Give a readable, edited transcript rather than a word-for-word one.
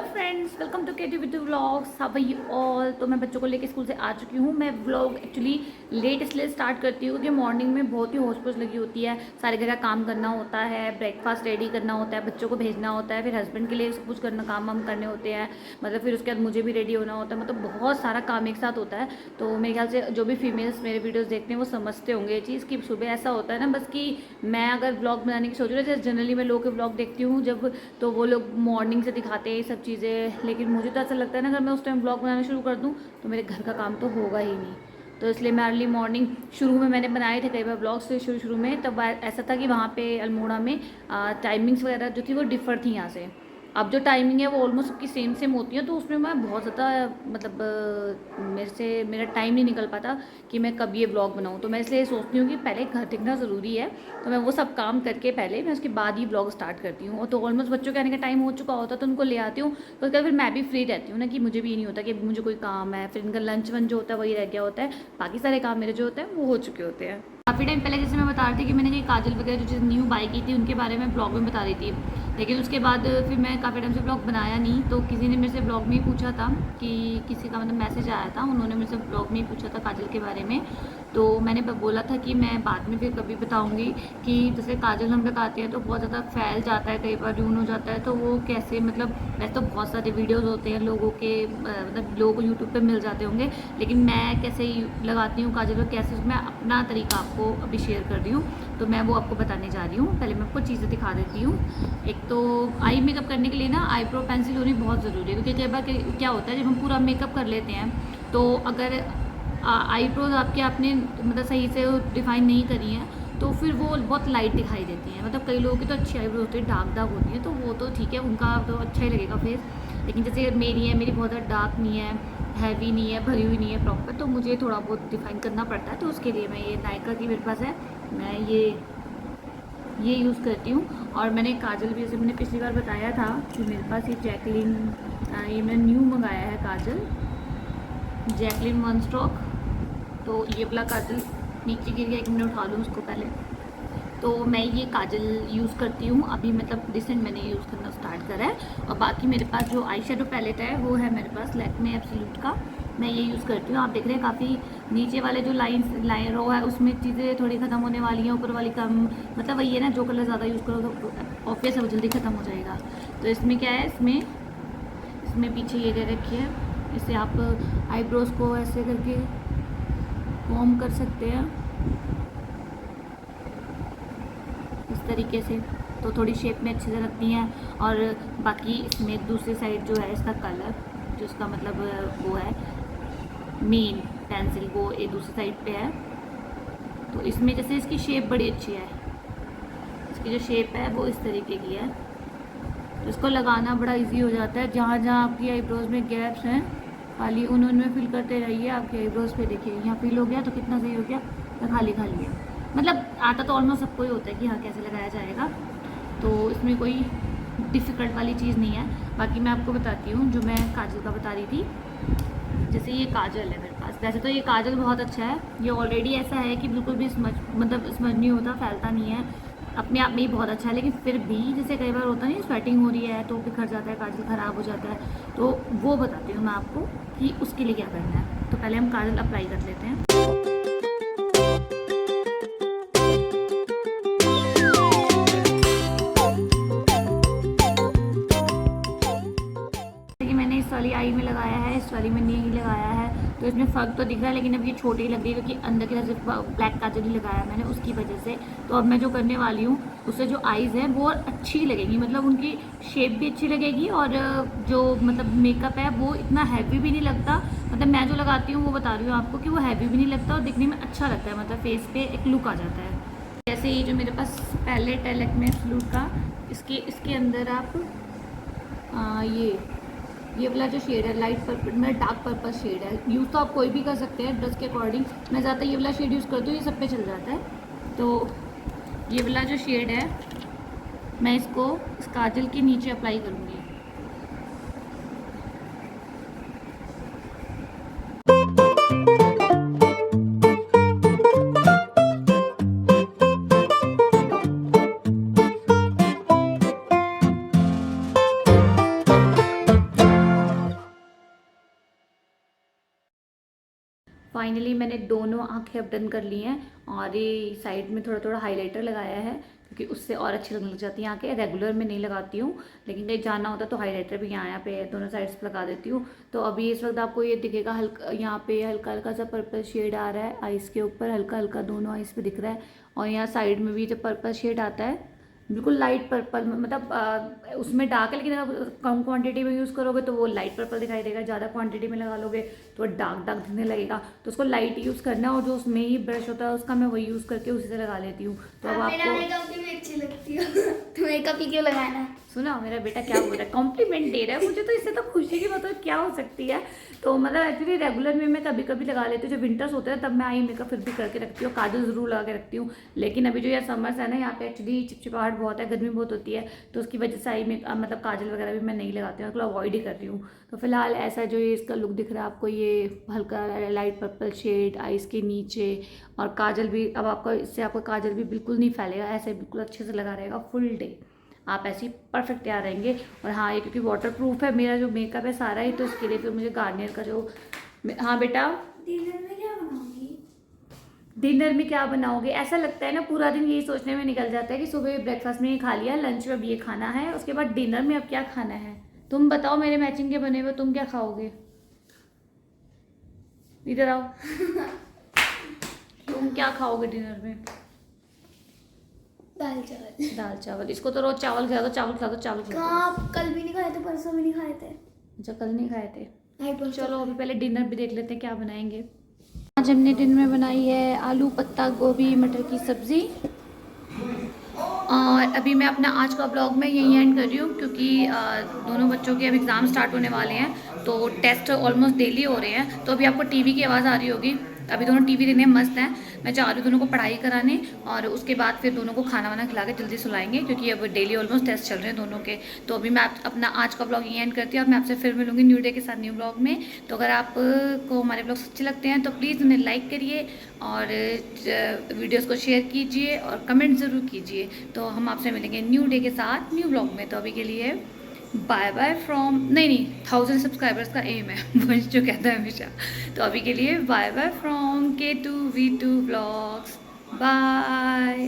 Friends, welcome to KT with vlogs. How are you all. तो मैं बच्चों को लेकर स्कूल से आ चुकी हूँ। मैं व्लॉग एक्चुअली लेट इसलिए स्टार्ट करती हूँ क्योंकि मॉर्निंग में बहुत ही होश पोश लगी होती है। सारे घर का काम करना होता है, ब्रेकफास्ट रेडी करना होता है, बच्चों को भेजना होता है, फिर हस्बैंड के लिए सब कुछ करना काम वाम करने होते हैं। मतलब फिर उसके बाद मुझे भी रेडी होना होता है। मतलब बहुत सारा काम एक साथ होता है। तो मेरे ख्याल से जो भी फीमेल्स मेरे वीडियोज़ देखते हैं वो समझते होंगे ये चीज़ कि सुबह ऐसा होता है ना, बस कि मैं अगर ब्लॉग बनाने की सोच रही हूँ, जैसे जनरली मैं लोगों के ब्लॉग देखती हूँ जब, तो वो लोग मॉर्निंग से दिखाते हैं ये सब चीज़ें। लेकिन मुझे तो ऐसा लगता है ना, अगर मैं उस टाइम ब्लॉग बनाना शुरू कर दूँ तो मेरे घर का काम तो होगा ही नहीं। तो इसलिए मैं अर्ली मॉर्निंग, शुरू में मैंने बनाए थे कई बार ब्लॉग्स से शुरू में, तब ऐसा था कि वहाँ पे अल्मोड़ा में टाइमिंग्स वगैरह जो थी वो डिफ़र थी यहाँ से। अब जो टाइमिंग है वो ऑलमोस्ट सबकी सेम होती है, तो उसमें मैं बहुत ज़्यादा मतलब मेरा टाइम नहीं निकल पाता कि मैं कब ये ब्लॉग बनाऊँ। तो मैं इसलिए सोचती हूँ कि पहले घर देखना ज़रूरी है। तो मैं वो सब काम करके पहले मैं उसके बाद ही ब्लॉग स्टार्ट करती हूँ। और तो ऑलमोस्ट बच्चों के आने का टाइम हो चुका होता है तो उनको ले आती हूँ। तो उसके बाद फिर मैं भी फ्री रहती हूँ ना, कि मुझे भी ये नहीं होता कि मुझे कोई काम है, फिर इनका लंच वंच जो होता है वही रह गया होता है। बाकी सारे काम मेरे जो होते हैं वो हो चुके होते हैं। काफ़ी टाइम पहले जैसे मैं बता रही थी कि मैंने कहीं काजल वगैरह जो चीज़ न्यू बाई की थी उनके बारे में ब्लॉग में बता रही थी। लेकिन उसके बाद फिर मैं काफ़ी टाइम से ब्लॉग बनाया नहीं। तो किसी ने मेरे से ब्लॉग में ही पूछा था कि किसी का मतलब मैसेज आया था, उन्होंने मेरे से ब्लॉग में ही पूछा था काजल के बारे में। तो मैंने बोला था कि मैं बाद में फिर कभी बताऊंगी कि जैसे काजल हम लगाते हैं तो बहुत ज़्यादा फैल जाता है, कई बार रून हो जाता है, तो वो कैसे, मतलब वैसे तो बहुत सारे वीडियोस होते हैं लोगों के, मतलब लोगों को यूट्यूब पे मिल जाते होंगे, लेकिन मैं कैसे लगाती हूँ काजल और कैसे मैं अपना तरीका आपको अभी शेयर कर रही हूँ। तो मैं वो आपको बताने जा रही हूँ। पहले मैं आपको चीज़ें दिखा देती हूँ। एक तो आई मेकअप करने के लिए ना आईब्रो पेंसिल होनी बहुत ज़रूरी है, क्योंकि कई बार क्या होता है जब हम पूरा मेकअप कर लेते हैं तो अगर आईब्रोज आपके आपने मतलब सही से डिफाइन नहीं करी हैं तो फिर वो बहुत लाइट दिखाई देती हैं। मतलब कई लोगों की तो अच्छी आईब्रो होती है, डार्क डार्क होती है, तो वो तो ठीक है, उनका तो अच्छा ही लगेगा फेस। लेकिन जैसे मेरी है, मेरी बहुत ज़्यादा डार्क नहीं है, हैवी नहीं है, भरी हुई नहीं है प्रॉपर, तो मुझे थोड़ा बहुत डिफाइन करना पड़ता है। तो उसके लिए मैं ये नायका की मेरे पास है, मैं ये यूज़ करती हूँ। और मैंने काजल भी, जैसे मैंने पिछली बार बताया था कि मेरे पास ये जैकलिन, ये मैंने न्यू मंगाया है काजल, जैकलिन वन स्ट्रोक। तो ये वाला काजल नीचे गिर गया, एक मिनट उठा लूँ उसको पहले। तो मैं ये काजल यूज़ करती हूँ अभी, मतलब रिसेंट मैंने यूज़ करना स्टार्ट करा है। और बाकी मेरे पास जो आई शेडो पैलेट है वो है मेरे पास लैक्मे एब्सोल्यूट का, मैं ये यूज़ करती हूँ। आप देख रहे हैं काफ़ी नीचे वाले जो लाइन रो है उसमें चीज़ें थोड़ी ख़त्म होने वाली हैं, ऊपर वाली कम। मतलब वही है ना, जो कलर ज़्यादा यूज़ करो तो ऑब्वियस है वो जल्दी ख़त्म हो जाएगा। तो इसमें क्या है, इसमें पीछे ये दे रखी है, इससे आप आईब्रोज़ को ऐसे करके कॉम कर सकते हैं इस तरीके से, तो थोड़ी शेप में अच्छे से लगती हैं। और बाकी इसमें दूसरी साइड जो है इसका कलर, जो इसका मतलब वो है मेन पेंसिल, वो एक दूसरी साइड पे है। तो इसमें जैसे इसकी शेप बड़ी अच्छी है, इसकी जो शेप है वो इस तरीके की है, तो इसको लगाना बड़ा इजी हो जाता है। जहाँ जहाँ आपकी आईब्रोज में गैप्स हैं खाली उनमें फिल करते रहिए। आपकी आईब्रोज पे देखिए यहाँ फिल हो गया तो कितना सही हो गया, तो खाली खाली है। मतलब आता तो ऑलमोस्ट सबको ही होता है कि हाँ कैसे लगाया जाएगा, तो इसमें कोई डिफ़िकल्ट वाली चीज़ नहीं है। बाकी मैं आपको बताती हूँ जो मैं काजल का बता रही थी। जैसे ये काजल है मेरे पास, वैसे तो ये काजल बहुत अच्छा है, ये ऑलरेडी ऐसा है कि बिल्कुल भी स्मज नहीं होता, फैलता नहीं है, अपने आप में ही बहुत अच्छा है। लेकिन फिर भी जैसे कई बार होता नहीं, स्वेटिंग हो रही है तो बिखर जाता है, काजल ख़राब हो जाता है, तो वो बताती हूँ मैं आपको कि उसके लिए क्या करना है। तो पहले हम काजल अप्लाई कर लेते हैं। कि मैंने इस वाली आई में लगाया है, इस वाली में नहीं लगाया है, तो इसमें फ़र्क तो दिख रहा है, लेकिन अब ये छोटी लग रही है क्योंकि अंदर की तरफ सिर्फ ब्लैक काजल ही लगाया मैंने, उसकी वजह से। तो अब मैं जो करने वाली हूँ उससे जो आईज़ हैं वो अच्छी लगेंगी, मतलब उनकी शेप भी अच्छी लगेगी, और जो मतलब मेकअप है वो इतना हैवी भी नहीं लगता। मतलब मैं जो लगाती हूँ वो बता रही हूँ आपको कि वो हैवी भी नहीं लगता और दिखने में अच्छा लगता है, मतलब फेस पे एक लुक आ जाता है। जैसे ये जो मेरे पास पैलेट है लैक्मे फ्लूट का, इसके अंदर आप ये वाला जो शेड है लाइट पर्पल, मेरा डार्क पर्पल शेड है। यूज़ तो आप कोई भी कर सकते हैं ड्रेस के अकॉर्डिंग, मैं ज़्यादा ये वाला शेड यूज़ करती हूँ, ये सब पे चल जाता है। तो ये वाला जो शेड है मैं इसको इस काजल के नीचे अप्लाई करूँगी। फाइनली मैंने दोनों आंखें अब डन कर ली हैं और ये साइड में थोड़ा थोड़ा हाइलाइटर लगाया है क्योंकि उससे और अच्छी लगने लग जाती हैं आंखें। रेगुलर में नहीं लगाती हूँ, लेकिन कहीं जाना होता तो हाइलाइटर भी यहाँ पे दोनों साइड्स पे लगा देती हूँ। तो अभी इस वक्त आपको ये दिखेगा, हल्का यहाँ पे हल्का हल्का सा पर्पल शेड आ रहा है आइस के ऊपर, हल्का हल्का दोनों आइस पे दिख रहा है। और यहाँ साइड में भी जो पर्पल शेड आता है बिल्कुल लाइट पर्पल, मतलब उसमें डार्क है, लेकिन अगर कम क्वांटिटी में यूज़ करोगे तो वो लाइट पर्पल दिखाई देगा, ज़्यादा क्वांटिटी में लगा लोगे तो डार्क डार्क दिखने लगेगा। तो उसको लाइट यूज़ करना है और जो उसमें ही ब्रश होता है उसका मैं वही यूज़ करके उसी से लगा लेती हूँ। तो अब आपको मेकअप की भी अच्छी लगती है तो मेकअप ही क्यों लगाना है। सुना मेरा बेटा क्या बोल रहा है, कॉम्प्लीमेंट दे रहा है मुझे, तो इससे तो खुशी की बात और क्या हो सकती है। तो मतलब एक्चुअली रेगुलर में मैं कभी कभी लगा लेती हूँ, जब विंटर्स होते हैं तब मैं आई मेकअप फिर भी करके रखती हूँ, काजल ज़रूर लगा के रखती हूँ। लेकिन अभी जो यार समर्स है ना, यहाँ पे एक्चुअली चिपचिपाहट बहुत है, गर्मी बहुत होती है, तो उसकी वजह से आई मतलब काजल वगैरह भी मैं नहीं लगाती हूँ, मतलब अवॉइड ही कर रही हूँ। तो फिलहाल ऐसा जो ये इसका लुक दिख रहा है आपको, ये हल्का लाइट पर्पल शेड आइस के नीचे, और काजल भी अब आपका इससे आपका काजल भी बिल्कुल नहीं फैलेगा, ऐसे बिल्कुल अच्छे से लगा रहेगा फुल डे, आप ऐसे ही परफेक्ट तैयार रहेंगे। और हाँ, ये क्योंकि वाटर प्रूफ है मेरा जो मेकअप है सारा ही, तो इसके लिए फिर मुझे गार्नियर का जो, हाँ बेटा डिनर में क्या बनाऊंगी? डिनर में क्या बनाओगे, ऐसा लगता है ना पूरा दिन यही सोचने में निकल जाता है कि सुबह ब्रेकफास्ट में ये खा लिया, लंच में अब ये खाना है, उसके बाद डिनर में अब क्या खाना है। तुम बताओ, मेरे मैचिंग के बने हुए तुम क्या खाओगे, इधर आओ तुम क्या खाओगे डिनर में? दाल चावल। दाल चावल, इसको तो रोज चावल खिला दो, चावल खिला दो, चावल खिला दो। कहाँ, कल भी नहीं खाए थे, परसों भी नहीं खाए थे। अच्छा कल नहीं खाए थे, नहीं, चलो अभी पहले डिनर भी देख लेते हैं क्या बनाएंगे। आज हमने डिनर में बनाई है आलू पत्ता गोभी मटर की सब्ज़ी। और अभी मैं अपना आज का ब्लॉग में यही एंड कर रही हूँ क्योंकि दोनों बच्चों के अब एग्ज़ाम स्टार्ट होने वाले हैं, तो टेस्ट ऑलमोस्ट डेली हो रहे हैं। तो अभी आपको टीवी की आवाज़ आ रही होगी, अभी दोनों टीवी देखने में मस्त हैं। मैं जा रही हूँ दोनों को पढ़ाई कराने और उसके बाद फिर दोनों को खाना वाना खिला के जल्दी सुलाएंगे क्योंकि अब डेली ऑलमोस्ट टेस्ट चल रहे हैं दोनों के। तो अभी मैं अपना आज का ब्लॉग यही एंड करती हूँ और मैं आपसे फिर मिलूंगी न्यू डे के साथ न्यू ब्लॉग में। तो अगर आपको हमारे ब्लॉग्स अच्छे लगते हैं तो प्लीज़ उन्हें लाइक करिए और वीडियोस को शेयर कीजिए और कमेंट ज़रूर कीजिए। तो हम आपसे मिलेंगे न्यू डे के साथ न्यू ब्लॉग में। तो अभी के लिए बाय बाय फ्रॉम, नहीं 1000 सब्सक्राइबर्स का एम है वंश जो कहता है हमेशा। तो अभी के लिए bye bye from K2V2 blogs, bye.